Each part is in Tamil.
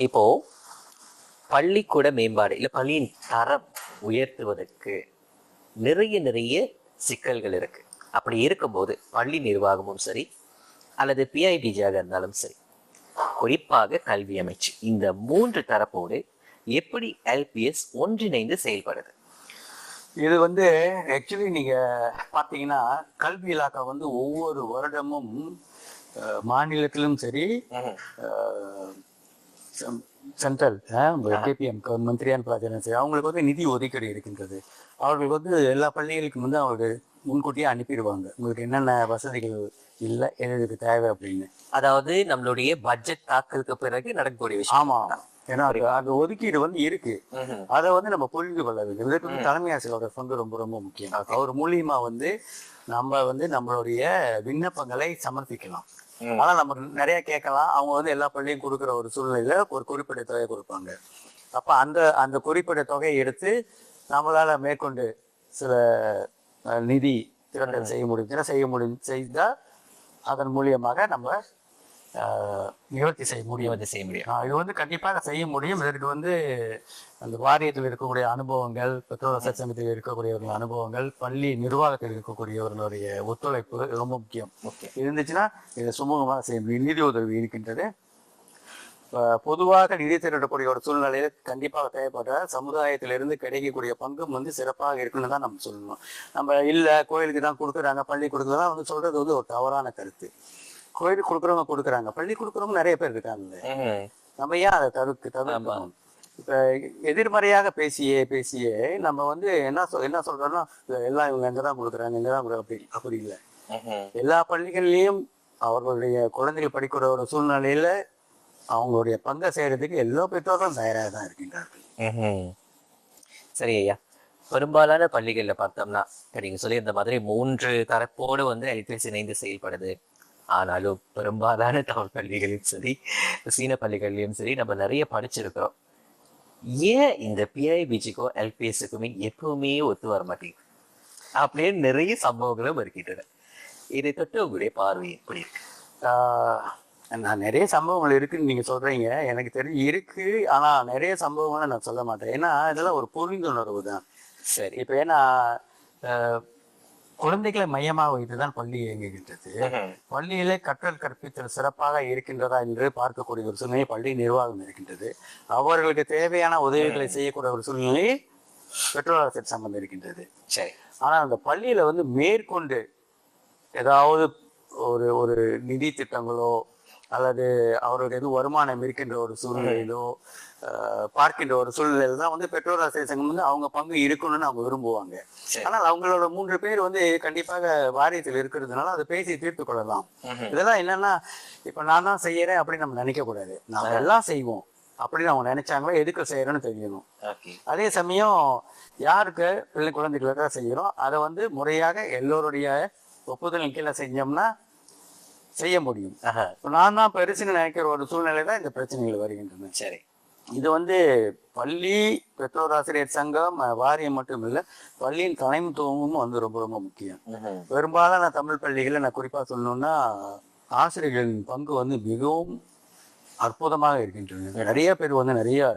இப்போ பள்ளிக்கூட மேம்பாடு இல்லை பள்ளியின் தரம் உயர்த்துவதற்கு நிறைய நிறைய சிக்கல்கள் இருக்கு. அப்படி இருக்கும்போது பள்ளி நிர்வாகமும் சரி அல்லது பிஐடிஜியாக இருந்தாலும் சரி, குறிப்பாக கல்வி அமைச்சு, இந்த 3 தரப்போடு எப்படி எல்பிஎஸ் ஒன்றிணைந்து செயல்படுது? இது ஆக்சுவலி நீங்க பாத்தீங்கன்னா கல்வி இலாக்கா ஒவ்வொரு வருடமும் மாநிலத்திலும் சரி சென்ட்ரல் கேபிஎம் மந்திரியான் பிராஜனம் சரி அவங்களுக்கு நிதி ஒதுக்கீடு இருக்கின்றது. அவர்களுக்கு எல்லா பள்ளிகளுக்கும் அவர்கள் முன்கூட்டியே அனுப்பிடுவாங்க, உங்களுக்கு என்னென்ன வசதிகள் இல்லை எதுக்கு தேவை அப்படின்னு. அதாவது நம்மளுடைய பட்ஜெட் தாக்கலுக்கு பிறகு நடக்கக்கூடிய விஷயம். ஆமா, ஏன்னா அந்த ஒதுக்கீடு இருக்கு. அதை நம்ம புரிந்து கொள்ள வேண்டும். இதற்கு தலைமை ஆசிரியரோட பங்கு ரொம்ப ரொம்ப முக்கியம். அவர் மூலியமா நம்ம நம்மளுடைய விண்ணப்பங்களை சமர்ப்பிக்கலாம். ஆனா நம்ம நிறைய கேட்கலாம். அவங்க எல்லா பள்ளியும் கொடுக்குற ஒரு சூழ்நிலையில ஒரு குறிப்பிட்ட தொகையை கொடுப்பாங்க. அப்ப அந்த குறிப்பிட்ட தொகையை எடுத்து நம்மளால மேற்கொண்டு சில நிதி திரட்டல் செய்ய முடியும் செய்தா அதன் மூலியமாக நம்ம நிவர்த்தி செய்ய முடியும். இது கண்டிப்பாக செய்ய முடியும். இதற்கு அந்த வாரியத்தில் இருக்கக்கூடிய அனுபவங்கள், பெற்றோர் வசதி சங்கத்தில் இருக்கக்கூடியவர்கள் அனுபவங்கள், பள்ளி நிர்வாகத்தில் இருக்கக்கூடியவர்களுடைய ஒத்துழைப்பு ரொம்ப முக்கியம். இருந்துச்சுன்னா இதை சுமூகமாக செய்ய முடியும். நிதி உதவி இருக்கின்றது. பொதுவாக நிதி திரட்டக்கூடிய ஒரு சூழ்நிலையில கண்டிப்பாக தேவைப்படுற சமுதாயத்திலிருந்து கிடைக்கக்கூடிய பங்கு சிறப்பாக இருக்குன்னு தான் நம்ம சொல்லணும். நம்ம இல்லை கோயிலுக்கு தான் கொடுக்குறாங்க, பள்ளி கொடுக்குறதா சொல்றது ஒரு தவறான கருத்து. கோயிலுக்கு கொடுக்குறவங்க கொடுக்குறாங்க, பள்ளி கொடுக்குறவங்க நிறைய பேர் இருக்காங்க. நம்ம ஏன் அதை தவிர்க்கணும்? இப்ப எதிர்மறையாக பேசியே நம்ம என்ன சொல்றோம்னா எல்லாம் இவங்க எங்கதான் கொடுக்குறாங்க எங்கதான் அப்படி இல்லை. எல்லா பள்ளிகள்லயும் அவர்களுடைய குழந்தைகள் படிக்கிற ஒரு சூழ்நிலையில அவங்களுடைய பங்கை செய்யறதுக்கு எல்லா பெற்றோர்களும் தயாராக தான் இருக்கின்றார்கள். சரி ஐயா, பெரும்பாலான பள்ளிகள்ல பார்த்தோம்னா நீங்க சொல்லி இந்த மாதிரி 3 தரப்போடு எல்பிஎஸ் இணைந்து செயல்படுது. ஆனாலும் பெரும்பாலான தமிழ் பள்ளிகளிலும் சரி சீன பள்ளிகள்லயும் சரி நம்ம நிறைய படிச்சிருக்கிறோம். ஏன் இந்த பிஐபிஜிக்கோ எல்பிஎஸ்க்குமே எப்பவுமே ஒத்து வர மாட்டேங்குது அப்படின்னு நிறைய சம்பவங்களும் இருக்கின்றன. இதை தொட்டு உங்களுடைய பார்வை எப்படி இருக்கு? நான் நிறைய சம்பவங்கள் இருக்குன்னு நீங்க சொல்றீங்க, எனக்கு தெரிஞ்சு இருக்கு. ஆனா நிறைய சம்பவங்களை நான் சொல்ல மாட்டேன். ஏன்னா இதெல்லாம் ஒரு புரிந்துணர்வு தான். சரி, இப்ப ஏன்னா குழந்தைகளை மையமாக வைத்துதான் பள்ளி இயங்குகின்றது. பள்ளியிலே கற்றல் கற்பித்தல் சிறப்பாக இருக்கின்றதா என்று பார்க்கக்கூடிய ஒரு சூழ்நிலை பள்ளி நிர்வாகம் இருக்கின்றது. அவர்களுக்கு தேவையான உதவிகளை செய்யக்கூடிய ஒரு சூழ்நிலை பெற்றோர் சம்பந்தம் இருக்கின்றது. சரி, ஆனா அந்த பள்ளியில மேற்கொண்டு ஏதாவது ஒரு நிதி திட்டங்களோ அல்லது அவர்களுக்கு எதுவும் வருமானம் இருக்கின்ற ஒரு சூழ்நிலையிலோ பார்க்கின்ற ஒரு சூழ்நிலையில தான் பெற்றோர் ஆசிரியர் சங்கம் அவங்க பங்கு இருக்கணும்னு அவங்க விரும்புவாங்க. ஆனால் அவங்களோட 3 பேர் கண்டிப்பாக வாரியத்தில் இருக்கிறதுனால அதை பேசி தீர்த்து கொள்ளலாம். இதெல்லாம் என்னன்னா இப்ப நான் தான் செய்யறேன் அப்படின்னு நம்ம நினைக்க கூடாது. நாம எல்லாம் செய்வோம் அப்படின்னு அவங்க நினைச்சாங்களோ எதுக்கு செய்யறோம்னு தெரியணும். அதே சமயம் யாருக்கு குழந்தைகளுக்காக செய்யறோம் அதை முறையாக எல்லோருடைய ஒப்புதலின் கீழே செஞ்சோம்னா செய்ய முடியும். நான் தான் பெருசுன்னு நினைக்கிற ஒரு சூழ்நிலை தான் இந்த பிரச்சனைகள் வருகின்றன. சரி, இது பள்ளி பெற்றோர் ஆசிரியர் சங்கம் வாரியம் மட்டும் இல்லை, பள்ளியின் தலைமைத்துவமும் ரொம்ப ரொம்ப முக்கியம். பெரும்பாலான தமிழ் பள்ளிகளை நான் குறிப்பா சொல்லணும்னா ஆசிரியர்களின் பங்கு மிகவும் அற்புதமாக இருக்கின்றன. நிறைய பேர் நிறைய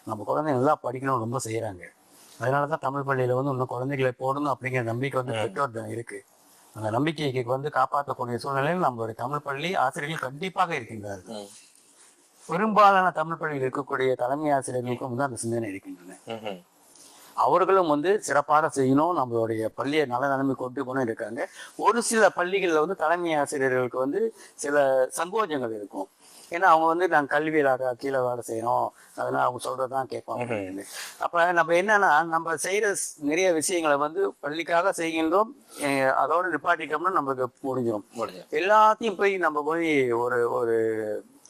நம்ம குழந்தைங்க நல்லா படிக்கணும் ரொம்ப செய்யறாங்க. அதனாலதான் தமிழ் பள்ளியில இன்னும் குழந்தைகளை போடணும் அப்படிங்கிற நம்பிக்கை பெற்றோர் இருக்கு. அந்த நம்பிக்கைக்கு காப்பாற்றக்கூடிய சூழ்நிலையில் நம்மளுடைய தமிழ் பள்ளி ஆசிரியர்கள் கண்டிப்பாக இருக்கின்றார்கள். பெரும்பாலான தமிழ் பள்ளியில் இருக்கக்கூடிய தலைமை ஆசிரியர்களுக்கும் அந்த சிந்தனை இருக்கின்றன. அவர்களும் சிறப்பாக செய்யணும், நம்மளுடைய பள்ளியை நல்ல நிலைமை கொண்டு போகணும் இருக்காங்க. ஒரு சில பள்ளிகளில் தலைமை ஆசிரியர்களுக்கு சில சங்கோஜங்கள் இருக்கும். ஏன்னா அவங்க நாங்கள் கல்வியிலாக கீழே வேலை செய்யணும், அதனால அவங்க சொல்றதுதான் கேட்பாங்க. அப்ப நம்ம என்னன்னா நம்ம செய்யற நிறைய விஷயங்களை பள்ளிக்காக செய்கின்றோம், அதோட நிப்பாட்டிட்டோம்னா நம்மளுக்கு முடிஞ்சிடும். எல்லாத்தையும் போய் ஒரு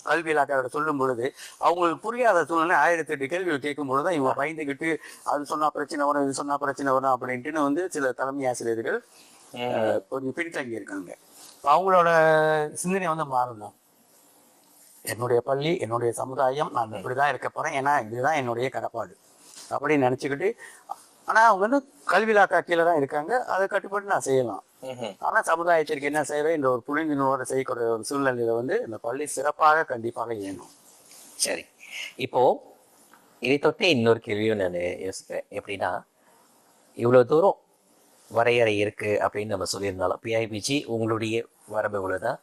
கல்வி இலாக்காவோட சொல்லும் பொழுது அவங்களுக்கு புரியாத சூழ்நிலை 1008 கேள்விகள் கேட்கும் பொழுதுதான் இவங்க பயந்துக்கிட்டு அது சொன்னா பிரச்சனை வரும், இது சொன்னா பிரச்சனை வரும் அப்படின்ட்டு சில தலைமை ஆசிரியர்கள் கொஞ்சம் பின்தங்கி இருக்காங்க. அவங்களோட சிந்தனை மாறணும். என்னுடைய பள்ளி, என்னுடைய சமுதாயம், நான் இப்படிதான் இருக்க போறேன், ஏன்னா இதுதான் என்னுடைய கடப்பாடு அப்படின்னு நினைச்சுக்கிட்டு. ஆனா அவங்க கல்வி இலாக்கா கீழே தான் இருக்காங்க, அதை கட்டுப்பட்டு நான் செய்யலாம். ஆனா சமுதாயத்திற்கு என்ன செய்வே இந்த ஒரு புரிந்துணர்வோட செய்யக்கூடிய ஒரு சூழ்நிலையில இந்த பள்ளி சிறப்பாக கண்டிப்பாக இயங்கும். சரி, இப்போ இதை தொட்டே இன்னொரு கேள்வியும் நான் யோசிக்கிறேன். எப்படின்னா, இவ்வளவு தூரம் வரையறை இருக்கு அப்படின்னு நம்ம சொல்லியிருந்தாலும், பிஐபிஜி உங்களுடைய வரம்பு இவ்வளவுதான்,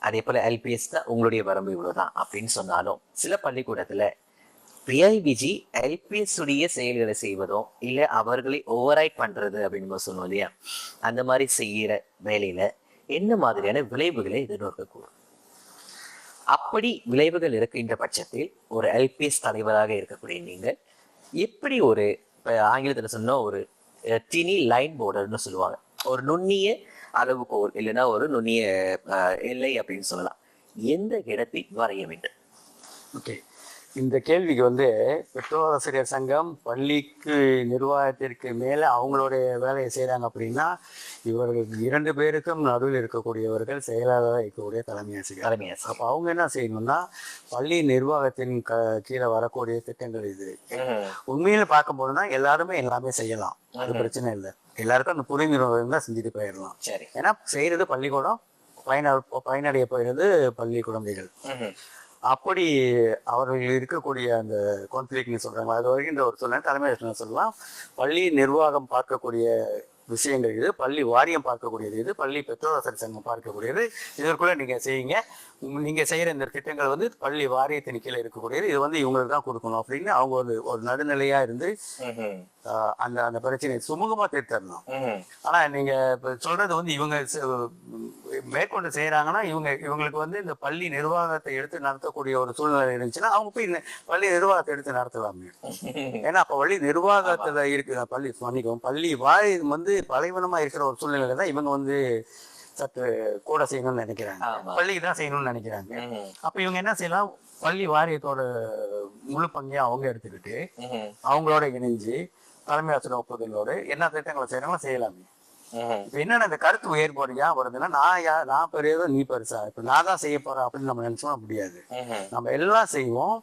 அதே போல எல்பிஎஸ் தான் உங்களுடைய வரம்பு இவ்வளவுதான் அப்படின்னு சொன்னாலும், சில பள்ளிக்கூடத்துல பிஐபிஜி எல்பிஎஸ் உடைய செயல்களை செய்வதும் இல்லை அவர்களை ஓவரைட் பண்றது அப்படின்னு நம்ம சொன்னோம் இல்லையா, அந்த மாதிரி செய்யற வேலையில என்ன மாதிரியான விளைவுகளை எதிர்நோக்கக்கூடும்? அப்படி விளைவுகள் இருக்கின்ற பட்சத்தில் ஒரு எல்பிஎஸ் தலைவராக இருக்கக்கூடிய நீங்கள் எப்படி ஒரு ஆங்கிலத்தில் சொன்ன ஒரு டினி லைன் போர்டர்னு சொல்லுவாங்க, ஒரு நுண்ணிய அளவுகோல் இல்லைன்னா ஒரு நுண்ணிய எல்லை அப்படின்னு சொல்லலாம், எந்த இடத்தில் வரைய வேண்டும்? ஓகே, இந்த கேள்விக்கு வந்து பெற்றோர் ஆசிரியர் சங்கம் பள்ளிக்கு நிர்வாகத்திற்கு மேலே அவங்களுடைய வேலையை செய்கிறாங்க அப்படின்னா, இவர்கள் 2 பேருக்கும் நடுவில் இருக்கக்கூடியவர்கள் செயலாளராக இருக்கக்கூடிய தலைமை ஆசிரியர். அப்போ அவங்க என்ன செய்யணும்னா, பள்ளி நிர்வாகத்தின் கீழே வரக்கூடிய திட்டங்கள் இது உண்மையில் பார்க்கும்போதுனா எல்லாருமே எல்லாமே செய்யலாம், அது பிரச்சனை இல்லை. எல்லாருக்கும் அந்த புரிந்துணர்வு தான் செஞ்சுட்டு போயிடலாம். சரி, ஏன்னா செய்கிறது பள்ளிக்கூடம், பயனடைய போயிடுறது பள்ளி குழந்தைகள். அப்படி அவர்கள் இருக்கக்கூடிய அந்த கான்ஃபிளிக்ட்னு சொல்றாங்க, அது வரைக்கும் இந்த ஒரு சொல்ல தலைமை சொல்லலாம். பள்ளி நிர்வாகம் பார்க்கக்கூடிய விஷயங்கள் இது, பள்ளி வாரியம் பார்க்கக்கூடியது இது, பள்ளி பெற்றோர் ஆசிரியர் சங்கம் பார்க்கக்கூடியது. இதற்குள்ள நீங்க செய்யுங்க, நீங்க செய்யற இந்த திட்டங்கள் வந்து பள்ளி வாரியத்தின் கீழே இருக்கக்கூடியது, இது வந்து இவங்களுக்கு தான் கொடுக்கணும் அப்படின்னு அவங்க ஒரு நடுநிலையா இருந்து அந்த அந்த பிரச்சனையை சுமூகமா தீர்த்தரணும். ஆனா நீங்க இப்ப சொல்றது வந்து இவங்க மேற்கொண்டு செய்யறாங்கன்னா, இவங்களுக்கு வந்து இந்த பள்ளி நிர்வாகத்தை எடுத்து நடத்தக்கூடிய ஒரு சூழ்நிலை இருந்துச்சுன்னா அவங்க போய் பள்ளி நிர்வாகத்தை எடுத்து நடத்தலாமே. ஏன்னா அப்ப பள்ளி நிர்வாகத்துல இருக்கு பள்ளி வாரியம் வந்து பலைவனமா இருக்கிற ஒரு சூழ்நிலையில தான் இவங்க வந்து சற்று கூட செய்யணும்னு நினைக்கிறாங்க, பள்ளிக்கு தான் செய்யணும்னு நினைக்கிறாங்க. அப்ப இவங்க என்ன செய்யலாம், பள்ளி வாரியத்தோட முழு பங்கையும் அவங்க எடுத்துக்கிட்டு அவங்களோட இணைஞ்சு தலைமை ஆசிரியர் ஒப்புதலோடு என்ன திட்டங்களை செய்யறாங்களோ செய்யலாமே. இப்ப என்னன்னா இந்த கருத்து வேறுபாடு ஏன் வருதுன்னா, நான் பெரியதோ நீ பெருசா, இப்ப நான் தான் செய்ய போறேன் அப்படின்னு நம்ம நினைச்சோம்னா முடியாது. நம்ம எல்லாம் செய்வோம்,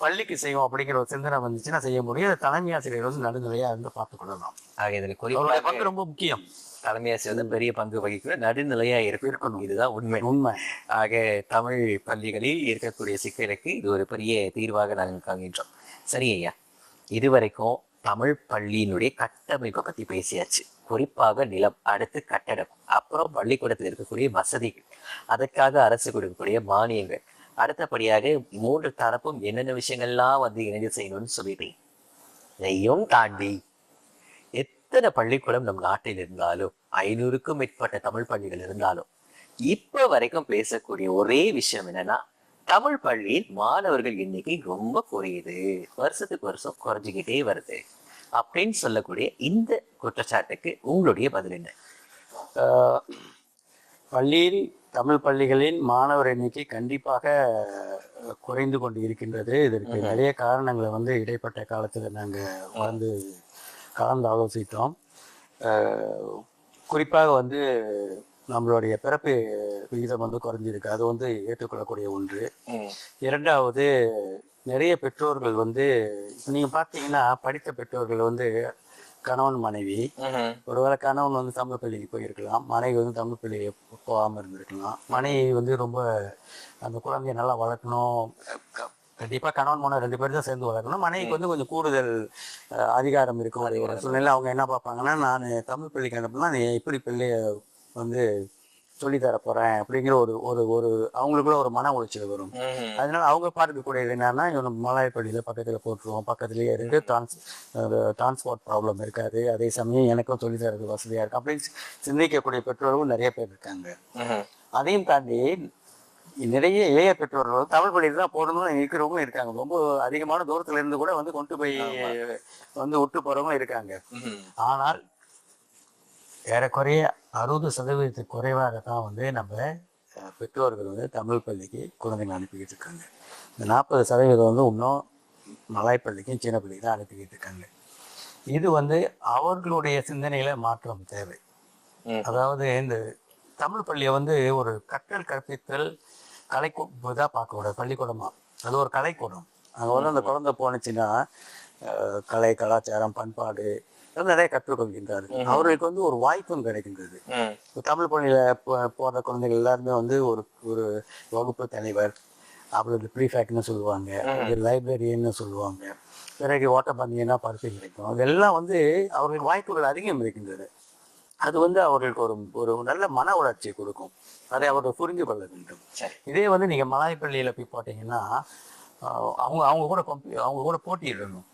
பள்ளிக்கு செய்வோம் அப்படிங்கிற ஒரு சிந்தனை வந்துச்சுன்னா செய்ய முடியும். தலைமை ஆசிரியர் வந்து நடுநிலையா இருந்து பார்த்துக்கொள்ளலாம். ஆக இதுல குறிப்பாக பங்கு ரொம்ப முக்கியம். தலைமை ஆசிரியர் வந்து பெரிய பங்கு வகிக்கிற நடுநிலையா இருக்கணும், இதுதான் உண்மை. ஆக தமிழ் பள்ளிகளில் இருக்கக்கூடிய சிக்கலுக்கு இது ஒரு பெரிய தீர்வாக நாங்கள் காண்கின்றோம். சரி ஐயா, இதுவரைக்கும் தமிழ் பள்ளியினுடைய கட்டமைப்பை பத்தி பேசியாச்சு. குறிப்பாக நிலம், அடுத்து கட்டடம், அப்புறம் பள்ளிக்கூடத்தில் இருக்கக்கூடிய வசதிகள், அதற்காக அரசு கொடுக்கக்கூடிய மானியங்கள், அடுத்தபடியாக 3 தரப்பும் என்னென்ன விஷயங்கள்லாம் வந்து இணைந்து செய்யணும்னு சொல்லிட்டேன். இதையும் தாண்டி எத்தனை பள்ளிக்கூடம் நம் நாட்டில் இருந்தாலும், 500க்கும் மேற்பட்ட தமிழ் பள்ளிகள் இருந்தாலும், இப்ப வரைக்கும் பேசக்கூடிய ஒரே விஷயம் என்னன்னா, தமிழ் பள்ளியில் மாணவர்கள் எண்ணிக்கை ரொம்ப குறையுது, வருஷத்துக்கு வருஷம் குறைஞ்சிக்கிட்டே வருது அப்படின்னு சொல்லக்கூடிய இந்த குற்றச்சாட்டுக்கு உங்களுடைய பதில் என்ன? பள்ளியில் தமிழ் பள்ளிகளின் மாணவர் எண்ணிக்கை கண்டிப்பாக குறைந்து கொண்டு இருக்கின்றது. இதற்கு நிறைய காரணங்களை வந்து இடைப்பட்ட காலத்தில் நாங்கள் கலந்து ஆலோசித்தோம். குறிப்பாக வந்து நம்மளுடைய பிறப்பு விகிதம் வந்து குறைஞ்சிருக்கு, அது வந்து ஏற்றுக்கொள்ளக்கூடிய ஒன்று. இரண்டாவது, நிறைய பெற்றோர்கள் வந்து நீங்க பார்த்தீங்கன்னா, படித்த பெற்றோர்கள் வந்து கணவன் மனைவி, ஒருவேளை கணவன் வந்து தமிழ் பள்ளிக்கு போயிருக்கலாம், மனைவி வந்து தமிழ் பள்ளியை போகாமல் இருந்திருக்கலாம். மனைவி வந்து ரொம்ப அந்த குழந்தைய நல்லா வளர்க்கணும், கண்டிப்பாக கணவன் மனைவி 2 பேரும் தான் சேர்ந்து வளர்க்கணும். மனைவிக்கு வந்து கொஞ்சம் கூடுதல் அதிகாரம் இருக்கும். ஒரு சூழ்நிலை அவங்க என்ன பார்ப்பாங்கன்னா, நான் தமிழ் பள்ளிக்கு அனுப்புனா நீ எப்படி பிள்ளைய வந்து சொல்லித்தர போறேன் அப்படிங்கிற ஒரு அவங்களுக்குள்ள ஒரு மன உளைச்சல் வரும். அதனால அவங்க பார்க்கக்கூடியது என்னன்னா, இவங்க மலாய் பள்ளியில பக்கத்துல போட்டுருவோம், பக்கத்துலயே இருக்கு, டிரான்ஸ்போர்ட் ப்ராப்ளம் இருக்காது, அதே சமயம் எனக்கும் சொல்லித்தரது வசதியா இருக்கு அப்படின்னு சிந்திக்கக்கூடிய பெற்றோர்களும் நிறைய பேர் இருக்காங்க. அதையும் தாண்டி நிறைய இளைய பெற்றோர்கள் தமிழ் பள்ளியில் தான் போடணும்னு இருக்கிறவங்களும் இருக்காங்க. ரொம்ப அதிகமான தூரத்துல இருந்து கூட வந்து கொண்டு போய் வந்து விட்டு போறவங்களும் இருக்காங்க. ஆனால் ஏறக்குறைய 60% குறைவாகத்தான் வந்து நம்ம பெற்றோர்கள் வந்து தமிழ் பள்ளிக்கு குழந்தைங்களை அனுப்பிக்கிட்டு இருக்காங்க. இந்த 40% வந்து இன்னும் மலாய் பள்ளிக்கும் சீன பள்ளிக்கு தான் அனுப்பிக்கிட்டு இருக்காங்க. இது வந்து அவர்களுடைய சிந்தனையில மாற்றம் தேவை. அதாவது இந்த தமிழ் பள்ளியை வந்து ஒரு கற்றல் கற்பித்தல் கலைக்கூடா பார்க்கக்கூடாது, பள்ளிக்கூடமா. அது ஒரு கலைக்கூடம். அங்கே வந்து அந்த குழந்தை போனுச்சுன்னா கலை, கலாச்சாரம், பண்பாடு நிறைய கற்றுக்கொள்கின்றாரு. அவர்களுக்கு வந்து ஒரு வாய்ப்பும் கிடைக்கின்றது. தமிழ் பள்ளியில போற குழந்தைகள் எல்லாருமே வந்து ஒரு வகுப்பு தலைவர், அப்புறம் ப்ரீஃபேக்ட்னு சொல்லுவாங்க, லைப்ரரியன்னு சொல்லுவாங்க, பிறகு ஓட்டப்பந்தயம்னா பரிசு கிடைக்கும். அதெல்லாம் வந்து அவர்களுக்கு வாய்ப்புகள் அதிகம் இருக்கின்றது. அது வந்து அவர்களுக்கு ஒரு ஒரு நல்ல மன வளர்ச்சியை கொடுக்கும். அதை அவர்கள் புரிந்து கொள்ள வேண்டும். இதே வந்து நீங்கள் மலாய் பள்ளியில் போய் போட்டிங்கன்னா அவங்க அவங்க கூட அவங்க கூட போட்டியிடணும்.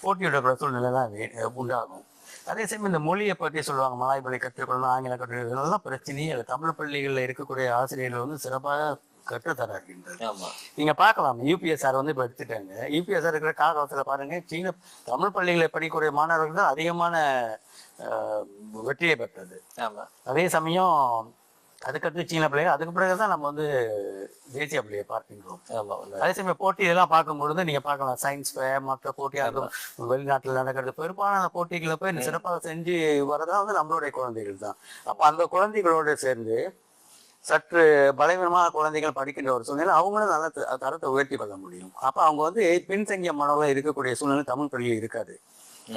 போட்டியிடக்கூட சூழ்நிலை தான் உண்டாகும். அதே சமயம் இந்த மொழியை பற்றி சொல்லுவாங்க, மலாய் பள்ளி கற்றுக்கொள்ளணும், ஆங்கிலம் கற்றுக்கொள்ளணும், இதெல்லாம் பிரச்சனையே இல்லை. தமிழ் பள்ளிகளில் இருக்கக்கூடிய ஆசிரியர்கள் வந்து சிறப்பாக கற்றுத்தர இருக்கின்றது. நீங்கள் பார்க்கலாம், யூபிஎஸ்ஆர் வந்து இப்போ எடுத்துட்டாங்க. யூபிஎஸ்ஆர் இருக்கிற காலத்தில் பாருங்கள், சீன தமிழ் பள்ளிகளை படிக்கக்கூடிய மாணவர்கள் தான் அதிகமான வெற்றியை பெற்றது. அதே சமயம் அதுக்கடுத்து சீன பிள்ளைகள், அதுக்கு பிறகுதான் நம்ம வந்து தேசிய பிள்ளையை பார்க்கின்றோம். அதே சமயம் போட்டி இதெல்லாம் பார்க்கும்பொழுது நீங்க பார்க்கலாம், சயின்ஸ் ஃபேர் மற்ற போட்டியாக வெளிநாட்டில் நடக்கிறது பெரும்பாலான போட்டிகளை போய் சிறப்பாக செஞ்சு வரதான் வந்து நம்மளுடைய குழந்தைகள் தான். அப்போ அந்த குழந்தைகளோடு சேர்ந்து சற்று பலவீனமான குழந்தைகள் படிக்கின்ற ஒரு சூழ்நிலை அவங்களும் நல்ல தரத்தை உயர்த்தி கொள்ள முடியும். அப்போ அவங்க வந்து பின்தங்கிய மாணவர்கள் இருக்கக்கூடிய சூழ்நிலை தமிழ் பள்ளியில் இருக்காது.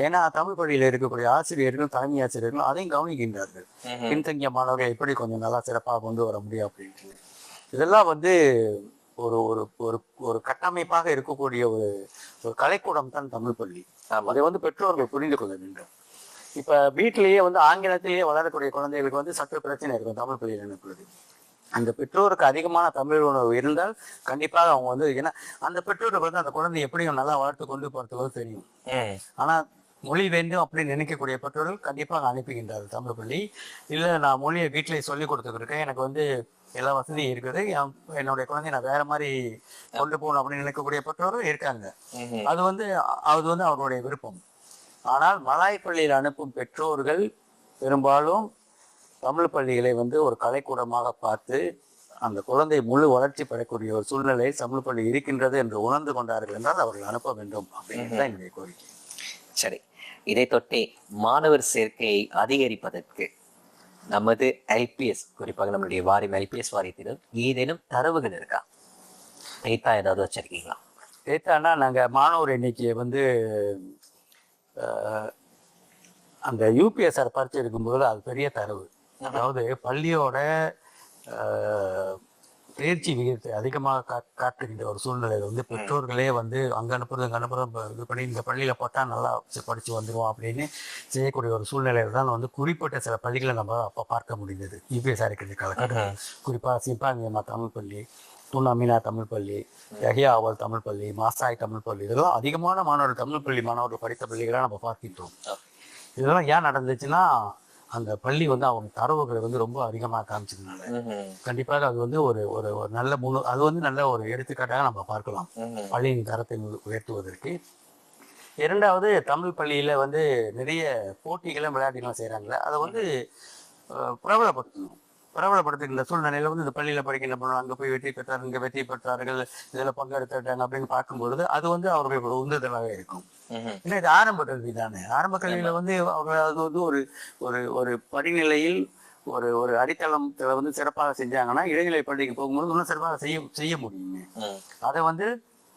ஏன்னா தமிழ் பள்ளியில் இருக்கக்கூடிய ஆசிரியர்களும் தலைமை ஆசிரியர்களும் அதையும் கவனிக்கின்றார்கள். பின்தங்கிய மாணவர்கள் எப்படி கொஞ்சம் நல்லா சிறப்பாக கொண்டு வர முடியும் அப்படின்ட்டு. இதெல்லாம் வந்து ஒரு ஒரு ஒரு ஒரு கட்டமைப்பாக இருக்கக்கூடிய ஒரு ஒரு கலைக்கூடம் தான் தமிழ் பள்ளி. அதை வந்து பெற்றோர்கள் புரிந்து கொள்ள வேண்டும். இப்ப வீட்டிலேயே வந்து ஆங்கிலத்திலேயே வளரக்கூடிய குழந்தைகளுக்கு வந்து சற்று பிரச்சனை இருக்கும் தமிழ் பள்ளியில் அனுப்புறது. அந்த பெற்றோருக்கு அதிகமான தமிழ் உணர்வு இருந்தால் கண்டிப்பாக அவங்க வந்து, ஏன்னா அந்த பெற்றோருக்கு வந்து அந்த குழந்தை எப்படியும் நல்லா வளர்த்து கொண்டு போறதுக்கு தெரியும். ஆனா மொழி வேண்டும் அப்படின்னு நினைக்கக்கூடிய பெற்றோர்கள் கண்டிப்பாக அனுப்புகின்றார்கள் தமிழ் பள்ளி. இல்லை நான் மொழியை வீட்டிலேயே சொல்லி கொடுத்துருக்கேன், எனக்கு வந்து எல்லா வசதியும் இருக்குது, என்னுடைய குழந்தைய நான் வேற மாதிரி கொண்டு போகணும் அப்படின்னு நினைக்கக்கூடிய பெற்றோர்கள் இருக்காங்க. அது வந்து அவர்களுடைய விருப்பம். ஆனால் மலாய் பள்ளியில் அனுப்பும் பெற்றோர்கள் பெரும்பாலும் தமிழ் பள்ளிகளை வந்து ஒரு கலைக்கூடமாக பார்த்து அந்த குழந்தை முழு வளர்ச்சி பெறக்கூடிய ஒரு சூழ்நிலை தமிழ் பள்ளி இருக்கின்றது என்று உணர்ந்து கொண்டார்கள் என்றால் அவர்கள் அனுப்ப வேண்டும் அப்படின்னு தான் என்னுடைய கோரிக்கை. சரி, இதை தொட்டே மாணவர் சேர்க்கையை அதிகரிப்பதற்கு நமது எல்பிஎஸ், குறிப்பாக நம்மளுடைய வாரியம் எல்பிஎஸ் வாரியத்திலும் ஏதேனும் தரவுகள் இருக்கா? டேட்டா ஏதாவது வச்சிருக்கீங்களா? டேட்டானா நாங்கள் மாணவர் எண்ணிக்கையை வந்து அந்த யூபிஎஸ்ஆர் பரிச்சு எடுக்கும்போது அது பெரிய தரவு. அதாவது பள்ளியோட தேர்ச்சி விகிதத்தை அதிகமாக காட்டுகின்ற ஒரு சூழ்நிலையில் வந்து பெற்றோர்களே வந்து அங்கே அனுப்புறது இது பண்ணி இந்த பள்ளியில் போட்டால் நல்லா படித்து வந்துடுவோம் அப்படின்னு செய்யக்கூடிய ஒரு சூழ்நிலையில் தான் வந்து குறிப்பிட்ட சில பள்ளிகளை நம்ம அப்போ பார்க்க முடிந்தது. யூபிஎஸ்ஆர் இருக்கிற காலகட்டம், குறிப்பாக சிம்பாங்கியம்மா தமிழ் பள்ளி, துன் அமீனா தமிழ் பள்ளி, யஹியா அவல் தமிழ் பள்ளி, மாசாய் தமிழ் பள்ளி, இதெல்லாம் அதிகமான மாணவர்கள் தமிழ் பள்ளி மாணவர்கள் படித்த பள்ளிகளை நம்ம பார்க்கின்றோம். இதெல்லாம் ஏன் நடந்துச்சுன்னா அந்த பள்ளி வந்து அவங்க தரவுகளை வந்து ரொம்ப அதிகமாக காமிச்சதுனால கண்டிப்பாக அது வந்து ஒரு ஒரு நல்ல அது வந்து நல்ல ஒரு எடுத்துக்காட்டாக நம்ம பார்க்கலாம் பள்ளியின் தரத்தை உயர்த்துவதற்கு. இரண்டாவது, தமிழ் பள்ளியில வந்து நிறைய போட்டிகளும் விளையாட்டுகளும் செய்யறாங்களே, அதை வந்து பிரபலப்படுத்துகின்ற சூழ்நிலையில வந்து இந்த பள்ளியில படிக்கின்ற பொண்ணு அங்கே போய் வெற்றி பெற்றார், இங்கே வெற்றி பெற்றார்கள், இதில் பங்கெடுத்துட்டாங்க அப்படின்னு பார்க்கும்பொழுது அது வந்து அவர்களுக்கு ஒரு உந்துதலாக இருக்கும். ஏன்னா இது ஆரம்ப கல்வி தானே. ஆரம்ப கல்வியில வந்து அவர்கள் அது வந்து ஒரு ஒரு ஒரு படிநிலையில் ஒரு ஒரு அடித்தளத்துல வந்து சிறப்பாக செஞ்சாங்கன்னா இடைநிலை பள்ளிக்கு போகும்போது இன்னும் சிறப்பாக செய்ய முடியுங்க. அதை வந்து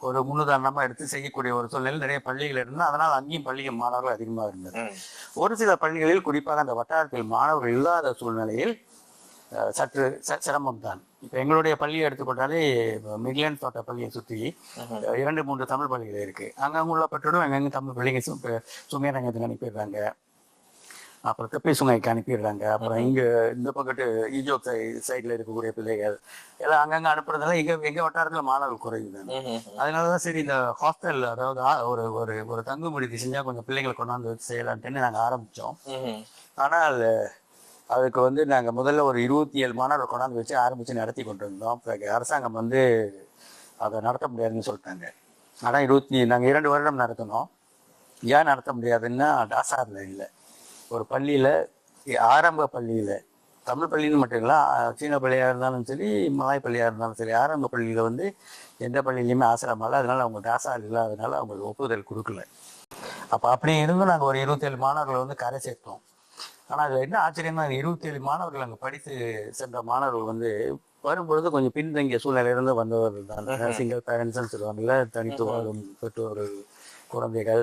ஒரு முன்னுதாரணமா எடுத்து செய்யக்கூடிய ஒரு சூழ்நிலை நிறைய பள்ளிகள் இருந்தால் அதனால் அங்கேயும் பள்ளிகள் மாணவர்கள் அதிகமாக இருந்தது. ஒரு சில பள்ளிகளில் குறிப்பாக அந்த வட்டாரத்தில் மாணவர்கள் இல்லாத சூழ்நிலையில் சற்று சிரமம் தான். இப்போ எங்களுடைய பள்ளியை எடுத்துக்கொண்டாலே மிட்லேண்ட் தோட்ட பள்ளியை சுற்றி 2-3 தமிழ் பள்ளிகள் இருக்கு. அங்கங்கே உள்ள பெற்றோரும் எங்கெங்கே தமிழ் பள்ளிங்க சுமையரங்கத்துக்கு அனுப்பிடுறாங்க, அப்புறம் தெப்பை சுங்கைக்கு அனுப்பிடுறாங்க, அப்புறம் இங்கே இந்த பக்கத்து ஈஜோக் சைடில் இருக்கக்கூடிய பிள்ளைகள் எல்லாம் அங்கங்கே அனுப்புறதுனால எங்கள் வட்டாரத்தில் மாணவர்கள் குறையுது. அதனால தான் சரி இந்த ஹாஸ்டல், அதாவது ஒரு ஒரு ஒரு தங்கு விடுதி செஞ்சால் கொஞ்சம் பிள்ளைங்களை கொண்டாந்து செய்யலான்ட்டுன்னு நாங்கள் ஆரம்பித்தோம். ஆனால் அதுக்கு வந்து நாங்கள் முதல்ல ஒரு 27 மாணவர்கள் கொண்டாந்து வச்சு ஆரம்பித்து நடத்தி கொண்டு இருந்தோம். அரசாங்கம் வந்து அதை நடத்த முடியாதுன்னு சொல்லிட்டாங்க. ஆனால் நாங்கள் 2 வருடம் நடத்தினோம். ஏன் நடத்த முடியாதுன்னா டாசாரில் இல்லை, ஒரு பள்ளியில், ஆரம்ப பள்ளியில், தமிழ் பள்ளின்னு மட்டும் இல்லை, சீன பள்ளியாக இருந்தாலும் சரி, மலாய் பள்ளியாக இருந்தாலும் சரி, ஆரம்ப பள்ளியில் வந்து எந்த பள்ளியிலையுமே ஆசிரமம் இல்லை. அதனால அவங்க டாசார் இல்லாதனால அவங்களுக்கு ஒப்புதல் கொடுக்கல. அப்போ அப்படி இருந்தும் நாங்கள் ஒரு 27 மாணவர்களை வந்து கரை சேர்த்தோம். ஆனால் அது என்ன ஆச்சரியமா, 27 மாணவர்கள் அங்கே படித்து சென்ற மாணவர்கள் வந்து வரும்பொழுது கொஞ்சம் பின்தங்கிய சூழ்நிலையிலிருந்து வந்தவர்கள் தான். சிங்கிள் பேரண்ட்ஸ்ன்னு சொல்லுவாங்கல்ல, தனித்து வாழும் பெற்றோர்கள், குழந்தைகள்,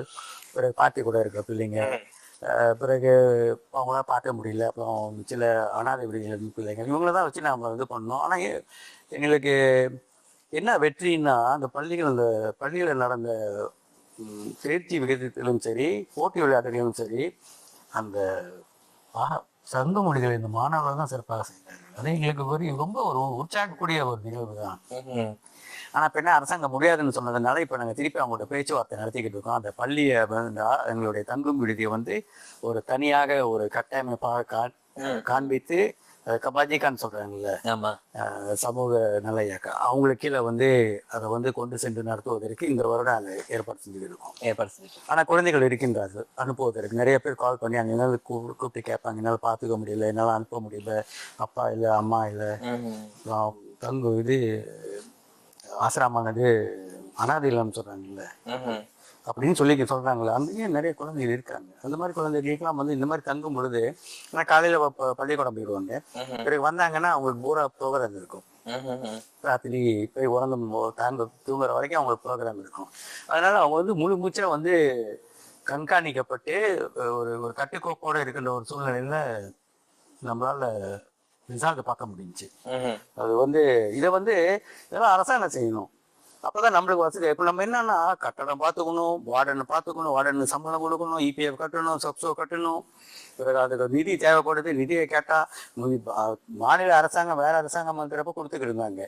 பிறகு பாட்டி கூட இருக்கிற பிள்ளைங்க, பிறகு அவங்களால பார்க்க முடியல, அப்புறம் சில அனாதை விடுதிகள் பிள்ளைங்க, இவங்கள தான் வச்சு நாம் இது பண்ணோம். ஆனால் எங்களுக்கு என்ன வெற்றின்னா அந்த பள்ளிகளில் நடந்த தேர்ச்சி விகிதத்திலும் சரி, போட்டி விளையாட்டுகளிலும் சரி, அந்த சங்க மொழிகள் இந்த மாணவர்கள் தான் சிறப்பாக செய்தார்கள். அது எங்களுக்கு ரொம்ப ஒரு உற்சாகக்கூடிய ஒரு நிகழ்வு தான். ஆனா இப்ப என்ன, அரசாங்கம் முடியாதுன்னு சொன்னதுனால இப்ப நாங்க திருப்பி அவங்களோட பேச்சுவார்த்தை நடத்திக்கிட்டு இருக்கோம். அந்த பள்ளியை எங்களுடைய தங்கும் விடுதியை வந்து ஒரு தனியாக ஒரு கட்டமைப்பாக காண்பித்து, கபாஜிகான்னு சொல்றாங்கல்ல, ஆமா, சமூக நல இயக்கம், அவங்களுக்கு கீழே வந்து அதை வந்து கொண்டு சென்று நடத்துவதற்கு இந்த வருடம் அதை ஏற்பாடு செஞ்சுக்கிட்டு இருக்கோம். ஆனா குழந்தைகள் இருக்கின்றார்கள் அனுப்புவதற்கு. நிறைய பேர் கால் பண்ணி அங்கே என்னால் கூப்பிட்டு கேட்பாங்க, என்னால் பார்த்துக்க முடியல, என்னால் அனுப்ப முடியல, அப்பா இல்லை, அம்மா இல்லை, தங்கு இது ஆசிரமானது அனாதை இல்லம்னு சொல்றாங்கல்ல அப்படின்னு சொல்றாங்களே, அங்கேயும் நிறைய குழந்தைகள் இருக்காங்க. அந்த மாதிரி குழந்தைகளுக்கெல்லாம் வந்து இந்த மாதிரி தங்கும் பொழுது, நான் காலையில பள்ளிக்கூடம் போயிடுவாங்க, பிறகு வந்தாங்கன்னா அவங்களுக்கு பூரா ப்ரோக்ராம் இருக்கும். ராத்திரி போய் உறந்து தூங்குற வரைக்கும் அவங்களுக்கு ப்ரோக்ராம் இருக்கும். அதனால அவங்க வந்து முழு மூச்சா வந்து கண்காணிக்கப்பட்டு ஒரு ஒரு கட்டுக்கோப்போட இருக்கின்ற ஒரு சூழ்நிலையில நம்மளால ரிசால்ட் பார்க்க முடிஞ்சுச்சு. அது வந்து இதை வந்து இதெல்லாம் அரசாங்கம் செய்யணும். அப்பதான் நம்மளுக்கு வசதி. இப்போ நம்ம என்னன்னா, கட்டடம் பார்த்துக்கணும், வார்டனு சம்பளம் கொடுக்கணும், இபிஎஃப் கட்டணும், சப்சோ கட்டணும், பிறகு அதுக்கு நிதி தேவைப்படுது, நிதியை கேட்டா மாநில அரசாங்கம் வேற அரசாங்கம் வந்துறப்ப கொடுத்துக்கிட்டு இருந்தாங்க.